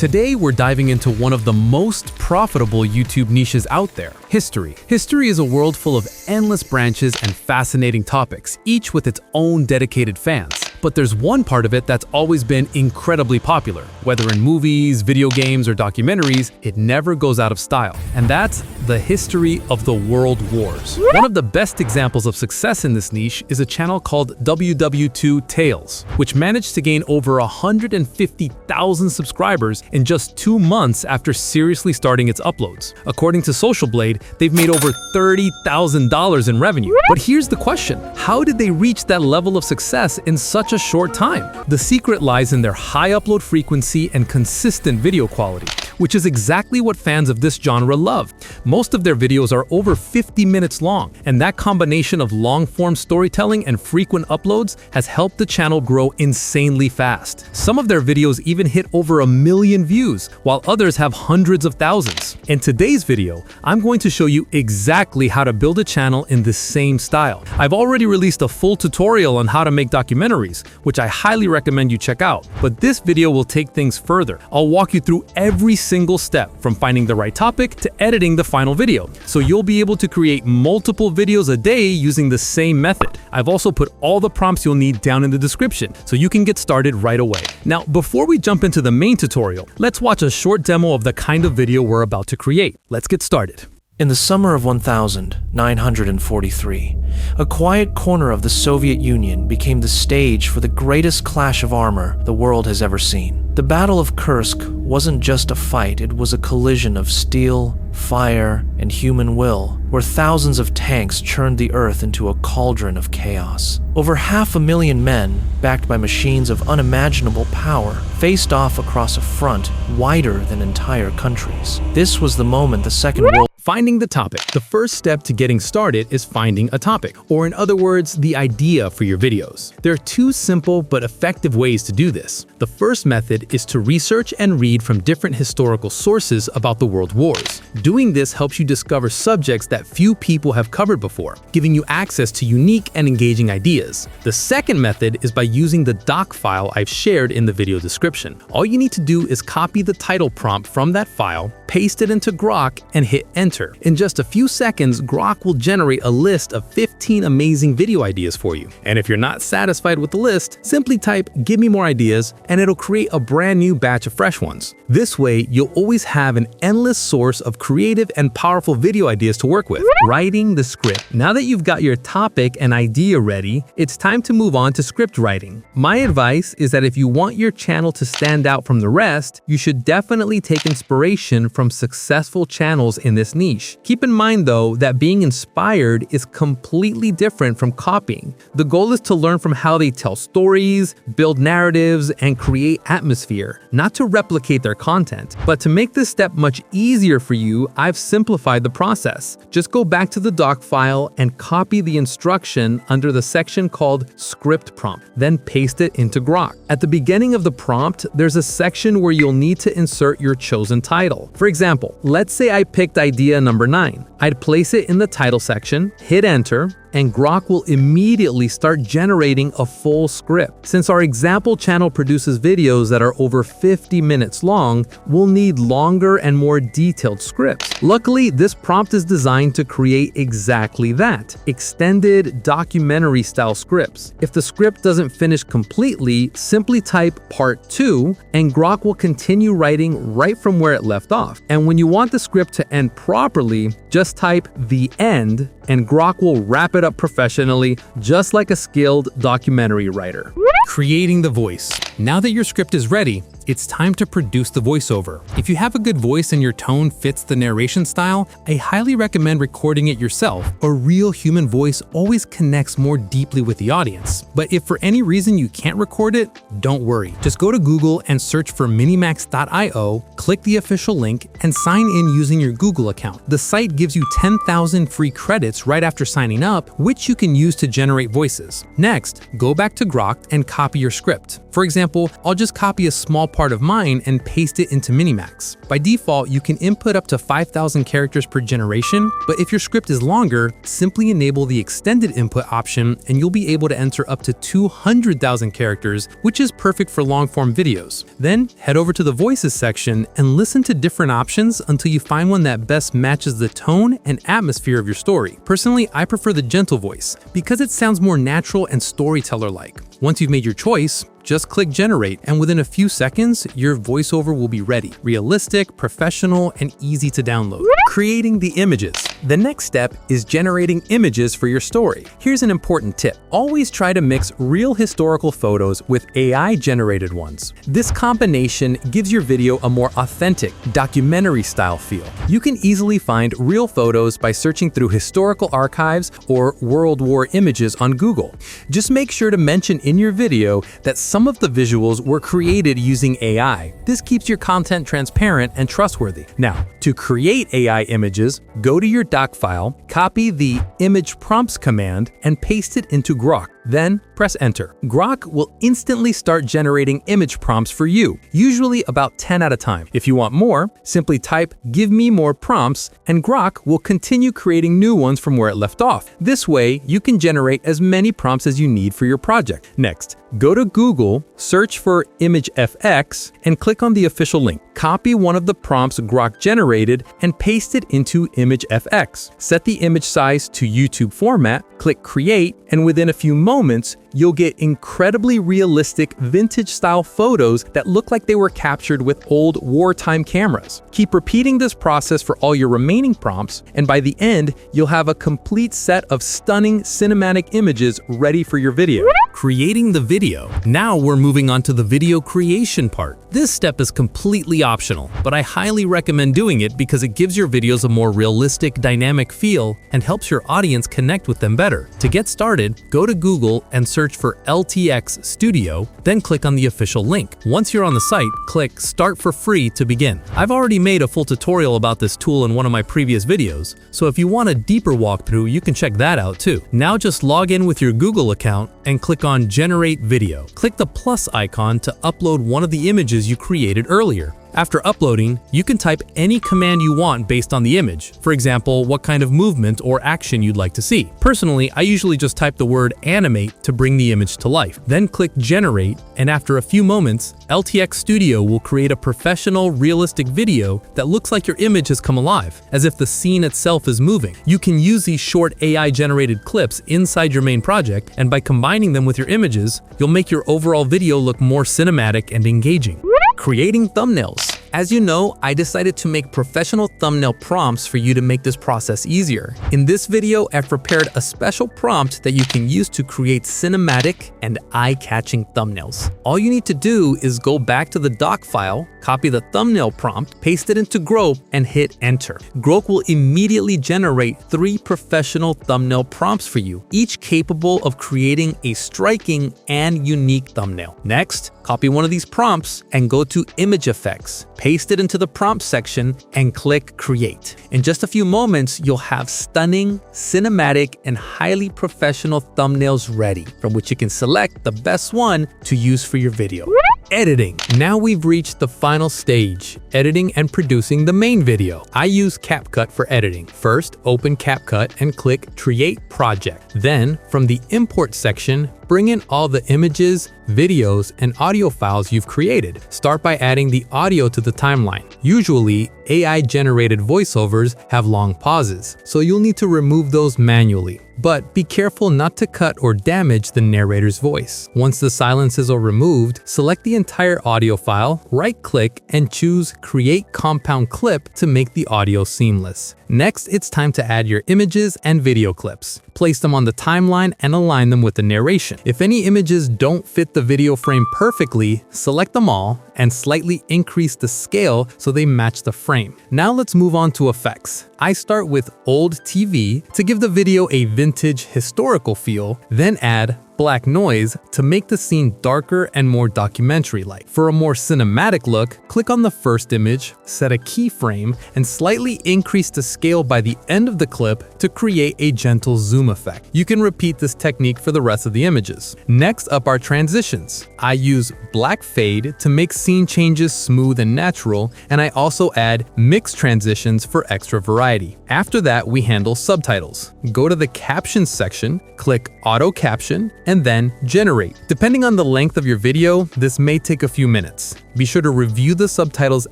Today, we're diving into one of the most profitable YouTube niches out there, history. History is a world full of endless branches and fascinating topics, each with its own dedicated fans. But there's one part of it that's always been incredibly popular. Whether in movies, video games, or documentaries, it never goes out of style. And that's the history of the World Wars. One of the best examples of success in this niche is a channel called WW2 Tales, which managed to gain over 150,000 subscribers in just 2 months after seriously starting its uploads. According to Social Blade, they've made over $30,000 in revenue. But here's the question: how did they reach that level of success in such a short time? The secret lies in their high upload frequency and consistent video quality, which is exactly what fans of this genre love. Most of their videos are over 50 minutes long, and that combination of long-form storytelling and frequent uploads has helped the channel grow insanely fast. Some of their videos even hit over 1 million views, while others have hundreds of thousands. In today's video, I'm going to show you exactly how to build a channel in the same style. I've already released a full tutorial on how to make documentaries, which I highly recommend you check out. But this video will take things further. I'll walk you through every single step, from finding the right topic to editing the final video, so you'll be able to create multiple videos a day using the same method. I've also put all the prompts you'll need down in the description, so you can get started right away. Now, before we jump into the main tutorial, let's watch a short demo of the kind of video we're about to create. Let's get started. In the summer of 1943, a quiet corner of the Soviet Union became the stage for the greatest clash of armor the world has ever seen. The Battle of Kursk wasn't just a fight, it was a collision of steel, fire, and human will, where thousands of tanks churned the earth into a cauldron of chaos. Over 500,000 men, backed by machines of unimaginable power, faced off across a front wider than entire countries. This was the moment the Second World Finding the topic. The first step to getting started is finding a topic, or in other words, the idea for your videos. There are 2 simple but effective ways to do this. The first method is to research and read from different historical sources about the World Wars. Doing this helps you discover subjects that few people have covered before, giving you access to unique and engaging ideas. The second method is by using the doc file I've shared in the video description. All you need to do is copy the title prompt from that file, paste it into Grok, and hit enter. In just a few seconds, Grok will generate a list of 15 amazing video ideas for you. And if you're not satisfied with the list, simply type "give me more ideas" and it'll create a brand new batch of fresh ones. This way, you'll always have an endless source of creative and powerful video ideas to work with. Writing the script. Now that you've got your topic and idea ready, it's time to move on to script writing. My advice is that if you want your channel to stand out from the rest, you should definitely take inspiration from successful channels in this niche. Keep in mind though that being inspired is completely different from copying. The goal is to learn from how they tell stories, build narratives, and create atmosphere, not to replicate their content. But to make this step much easier for you, I've simplified the process. Just go back to the doc file and copy the instruction under the section called script prompt, then paste it into Grok. At the beginning of the prompt, there's a section where you'll need to insert your chosen title. For example, let's say I picked idea number 9. I'd place it in the title section, hit enter, and Grok will immediately start generating a full script. Since our example channel produces videos that are over 50 minutes long, we'll need longer and more detailed scripts. Luckily, this prompt is designed to create exactly that: extended documentary-style scripts. If the script doesn't finish completely, simply type part 2, and Grok will continue writing right from where it left off. And when you want the script to end properly, just type the end, and Grok will wrap it up professionally, just like a skilled documentary writer. Creating the voice. Now that your script is ready, it's time to produce the voiceover. If you have a good voice and your tone fits the narration style, I highly recommend recording it yourself. A real human voice always connects more deeply with the audience. But if for any reason you can't record it, don't worry. Just go to Google and search for minimax.io, click the official link, and sign in using your Google account. The site gives you 10,000 free credits right after signing up, which you can use to generate voices. Next, go back to Grok and copy your script. For example, example, I'll just copy a small part of mine and paste it into Minimax. By default, you can input up to 5,000 characters per generation, but if your script is longer, simply enable the extended input option and you'll be able to enter up to 200,000 characters, which is perfect for long-form videos. Then head over to the voices section and listen to different options until you find one that best matches the tone and atmosphere of your story. Personally, I prefer the gentle voice because it sounds more natural and storyteller-like. Once you've made your choice, just click generate, and within a few seconds, your voiceover will be ready. Realistic, professional, and easy to download. Creating the images. The next step is generating images for your story. Here's an important tip. Always try to mix real historical photos with AI-generated ones. This combination gives your video a more authentic, documentary-style feel. You can easily find real photos by searching through historical archives or World War images on Google. Just make sure to mention in your video that some of the visuals were created using AI. This keeps your content transparent and trustworthy. Now, to create AI images, go to your doc file, copy the image prompts command, and paste it into Grok. Then press enter. Grok will instantly start generating image prompts for you, usually about 10 at a time. If you want more, simply type "give me more prompts" and Grok will continue creating new ones from where it left off. This way, you can generate as many prompts as you need for your project. Next, go to Google, search for ImageFX, and click on the official link. Copy one of the prompts Grok generated and paste it into ImageFX. Set the image size to YouTube format, click create, and within a few moments, you'll get incredibly realistic vintage-style photos that look like they were captured with old wartime cameras. Keep repeating this process for all your remaining prompts, and by the end, you'll have a complete set of stunning cinematic images ready for your video. Creating the video. Now we're moving on to the video creation part. This step is completely optional, but I highly recommend doing it because it gives your videos a more realistic, dynamic feel and helps your audience connect with them better. To get started, go to Google and search for LTX Studio, then click on the official link. Once you're on the site, click Start for free to begin. I've already made a full tutorial about this tool in one of my previous videos, so if you want a deeper walkthrough, you can check that out too. Now just log in with your Google account and click on Generate Video. Click the plus icon to upload one of the images you created earlier. After uploading, you can type any command you want based on the image. For example, what kind of movement or action you'd like to see. Personally, I usually just type the word animate to bring the image to life. Then click generate, and after a few moments, LTX Studio will create a professional, realistic video that looks like your image has come alive, as if the scene itself is moving. You can use these short AI-generated clips inside your main project, and by combining them with your images, you'll make your overall video look more cinematic and engaging. Creating thumbnails. As you know, I decided to make professional thumbnail prompts for you to make this process easier. In this video, I've prepared a special prompt that you can use to create cinematic and eye-catching thumbnails. All you need to do is go back to the doc file, copy the thumbnail prompt, paste it into Grok, and hit enter. Grok will immediately generate 3 professional thumbnail prompts for you, each capable of creating a striking and unique thumbnail. Next, copy one of these prompts and go to ImageFX. Paste it into the prompt section and click create. In just a few moments, you'll have stunning, cinematic, and highly professional thumbnails ready, from which you can select the best one to use for your video. Editing. Now we've reached the final stage, editing and producing the main video. I use CapCut for editing. First, open CapCut and click Create Project. Then, from the Import section, bring in all the images, videos, and audio files you've created. Start by adding the audio to the timeline. Usually, AI-generated voiceovers have long pauses, so you'll need to remove those manually. But be careful not to cut or damage the narrator's voice. Once the silences are removed, select the entire audio file, right-click, and choose Create Compound Clip to make the audio seamless. Next, it's time to add your images and video clips. Place them on the timeline and align them with the narration. If any images don't fit the video frame perfectly, select them all and slightly increase the scale so they match the frame. Now let's move on to effects. I start with old TV to give the video a vintage historical feel, then add black noise to make the scene darker and more documentary-like. For a more cinematic look, click on the first image, set a keyframe, and slightly increase the scale by the end of the clip to create a gentle zoom effect. You can repeat this technique for the rest of the images. Next up are transitions. I use black fade to make scene changes smooth and natural, and I also add mixed transitions for extra variety. After that, we handle subtitles. Go to the captions section, click auto caption, and then generate. Depending on the length of your video, this may take a few minutes. Be sure to review the subtitles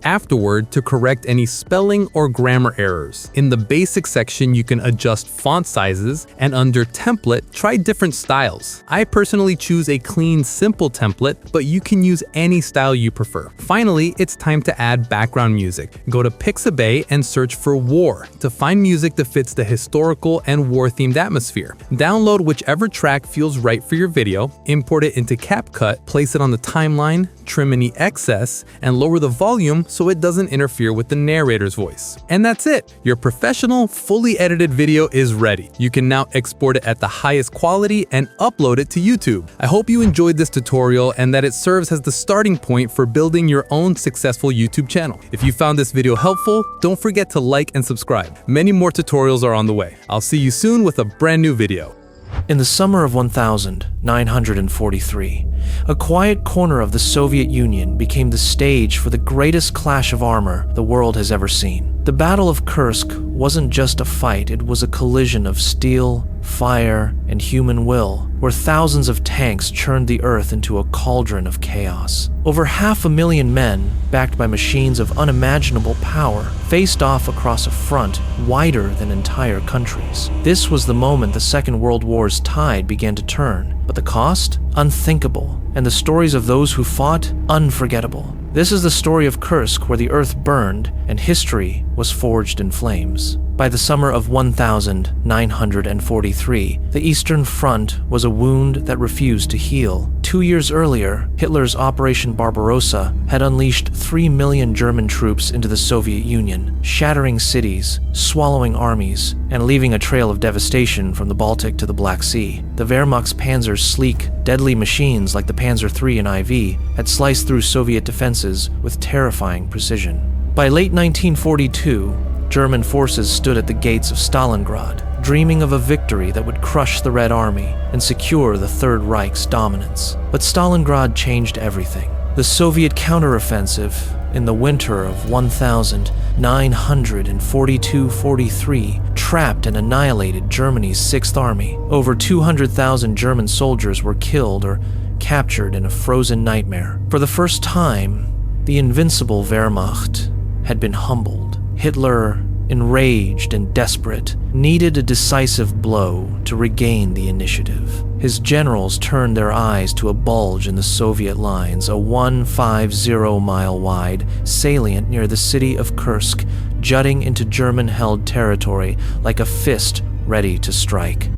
afterward to correct any spelling or grammar errors. In the basic section, you can adjust font sizes, and under template, try different styles. I personally choose a clean, simple template, but you can use any style you prefer. Finally, it's time to add background music. Go to Pixabay and search for War to find music that fits the historical and war-themed atmosphere. Download whichever track feels right for your video, import it into CapCut, place it on the timeline, trim any excess, and lower the volume so it doesn't interfere with the narrator's voice. And that's it! Your professional, fully edited video is ready. You can now export it at the highest quality and upload it to YouTube. I hope you enjoyed this tutorial and that it serves as the starting point for building your own successful YouTube channel. If you found this video helpful, don't forget to like and subscribe. Many more tutorials are on the way. I'll see you soon with a brand new video. In the summer of 1943, a quiet corner of the Soviet Union became the stage for the greatest clash of armor the world has ever seen. The Battle of Kursk wasn't just a fight, it was a collision of steel, fire, and human will, where thousands of tanks churned the earth into a cauldron of chaos. Over 500,000 men, backed by machines of unimaginable power, faced off across a front wider than entire countries. This was the moment the Second World War's tide began to turn, but the cost? Unthinkable, and the stories of those who fought? Unforgettable. This is the story of Kursk, where the earth burned and history was forged in flames. By the summer of 1943, the Eastern Front was a wound that refused to heal. 2 years earlier, Hitler's Operation Barbarossa had unleashed 3 million German troops into the Soviet Union, shattering cities, swallowing armies, and leaving a trail of devastation from the Baltic to the Black Sea. The Wehrmacht's Panzer's sleek, deadly machines like the Panzer III and IV had sliced through Soviet defenses with terrifying precision. By late 1942, German forces stood at the gates of Stalingrad, dreaming of a victory that would crush the Red Army and secure the Third Reich's dominance. But Stalingrad changed everything. The Soviet counteroffensive in the winter of 1942-43 trapped and annihilated Germany's Sixth Army. Over 200,000 German soldiers were killed or captured in a frozen nightmare. For the first time, the invincible Wehrmacht had been humbled. Hitler, enraged and desperate, needed a decisive blow to regain the initiative. His generals turned their eyes to a bulge in the Soviet lines, a 150-mile-wide salient near the city of Kursk, jutting into German-held territory like a fist ready to strike.